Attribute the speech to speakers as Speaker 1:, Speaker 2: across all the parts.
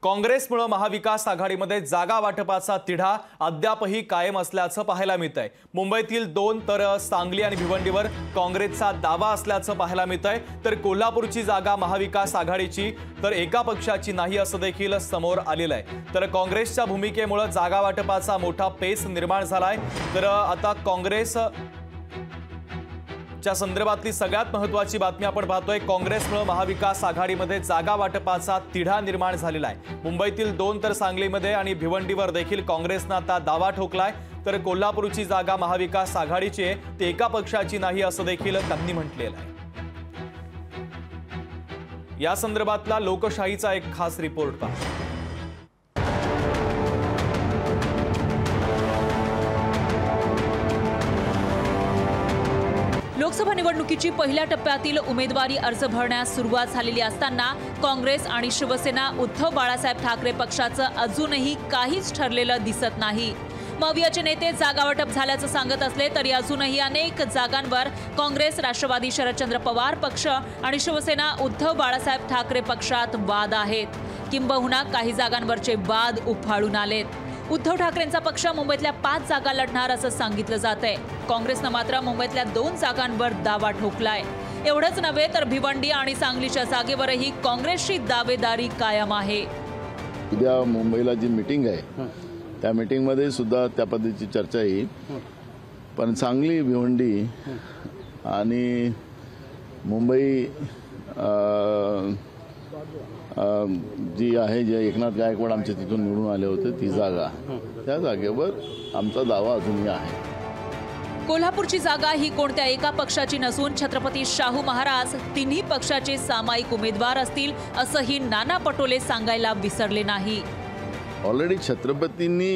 Speaker 1: काँग्रेसमुळे महाविकास आघाडीमध्ये जागा वाटपाचा तिढा अद्यापही कायम असल्याचं पाहायला मिळतंय। मुंबईतील 2 तर सांगली आणि भिवंडीवर काँग्रेसचा दावा असल्याचं पाहायला मिळतंय। तर कोल्हापूरची जागा महाविकास आघाडीची तर एका पक्षाची नाही असं देखील समोर आलेलं आहे। तर काँग्रेसच्या भूमिकेमुळे जागा वाटपाचा मोठा पेच निर्माण झालाय। तर आता काँग्रेस च्या संदर्भातली सगळ्यात महत्त्वाची बातमी आपण पाहतोय। काँग्रेसमुळे महाविकास आघाडीमध्ये जागा वाटपाचा तिढा निर्माण झालेला आहे। मुंबईतील 2 तर सांगलीमध्ये आणि भिवंडीवर देखील काँग्रेसने आता दावा ठोकलाय। तर कोल्हापूरची जागा महाविकास आघाडीची आहे, ती एका पक्षाची नाही असं देखील त्यांनी म्हटलेलं आहे। या संदर्भातला लोकशाहीचा एक खास रिपोर्ट पहा।
Speaker 2: लोकसभा निवडणुकीची पहिल्या टप्प्यातील उमेदवारी अर्ज भरण्यास सुरुवात झालेली असताना काँग्रेस आणि शिवसेना उद्धव बाळासाहेब ठाकरे पक्षाचं अजूनही काहीच ठरलेलं दिसत नाही। मवियाचे नेते जागा वाटप झाल्याचं सांगत असले तरी अजूनही अनेक जागांवर काँग्रेस, राष्ट्रवादी शरदचंद्र पवार पक्ष आणि शिवसेना उद्धव बाळासाहेब ठाकरे पक्षात वाद आहेत। किंबहुना काही जागांवरचे वाद उफाळून आलेत। उद्धव ठाकरेंचा पक्ष मुंबईतल्या 5 जागा लढणार असं सांगितलं जातंय। काँग्रेसनं मात्र मुंबईतल्या 2 जागांवर दावा ठोकलाय। एवढंच नव्हे तर भिवंडी आणि सांगलीच्या जागेवरही काँग्रेसची दावेदारी कायम आहे।
Speaker 3: उद्या मुंबईला जी मीटिंग आहे त्या मीटिंगमध्ये सुद्धा त्या पद्धतीची चर्चा येईल। पण सांगली, भिवंडी आणि मुंबई जी आहे, जे एकनाथ गायकवाड आमच्या तिथून निवडून आले होते, ती जागा, त्या जागेवर आमचा दावा अजूनही आहे।
Speaker 2: कोल्हापूरची जागा ही कोणत्या एका पक्षाची नसून छत्रपती शाहू महाराज तिन्ही पक्षाचे सामायिक उमेदवार असतील असंही नाना पटोले सांगायला विसरले नाही।
Speaker 3: ऑलरेडी छत्रपतींनी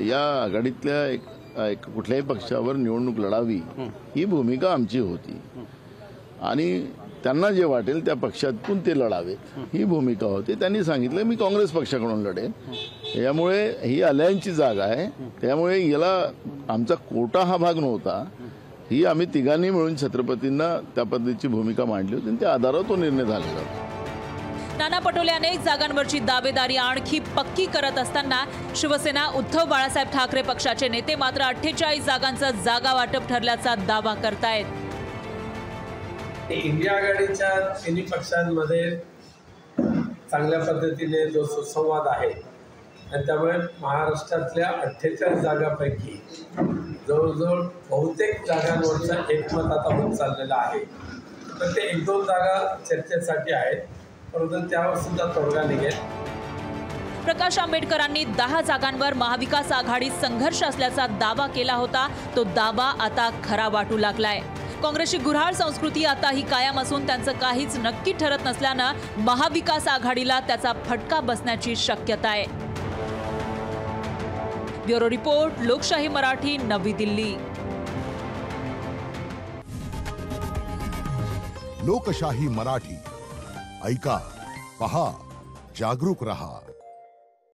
Speaker 3: या आघाडीतल्या कुठल्याही पक्षावर निवडणूक लढावी ही भूमिका आमची होती आणि त्यांना जे वाटेल त्या पक्षातून ते लढावेत ही भूमिका होती। त्यांनी सांगितलं मी काँग्रेस पक्षाकडून लढेन, यामुळे ही अलायन्सची जागा आहे, त्यामुळे याला आमचा कोटा हा भाग नव्हता। ही आम्ही तिघांनी मिळून छत्रपतींना त्या पद्धतीची भूमिका मांडली होती आणि त्या आधारावर तो निर्णय झालेला होता।
Speaker 2: नाना पटोले अनेक जागांवरची दावेदारी आणखी पक्की करत असताना शिवसेना उद्धव बाळासाहेब ठाकरे पक्षाचे नेते मात्र 48 जागांचं जागा वाटप ठरल्याचा दावा करतायत।
Speaker 4: इंडिया आघाडीच्या तिन्ही पक्षांमध्ये चांगल्या पद्धतीने जो सुसंवाद आहे आणि त्यामुळे महाराष्ट्रातल्या 48 जागांपैकी जवळजवळ बहुतेक जागांवरचा एकमत आता होत चाललेलं आहे। तर ते 1-2 जागा चर्चेसाठी आहेत, परंतु त्यावर सुद्धा तोडगा निघेल।
Speaker 2: प्रकाश आंबेडकरांनी 10 जागांवर महाविकास आघाडीत संघर्ष असल्याचा दावा केला होता, तो दावा आता खरा वाटू लागलाय। काँग्रेसची गुऱ्हाळ संस्कृती आता ही कायम असून त्यांचं काहीच नक्की ठरत नसल्यानं महाविकास आघाडीला त्याचा फटका बसण्याची शक्यता आहे। ब्युरो रिपोर्ट, लोकशाही मराठी, नवी दिल्ली।
Speaker 5: लोकशाही मराठी ऐका, पहा, जागरूक रहा।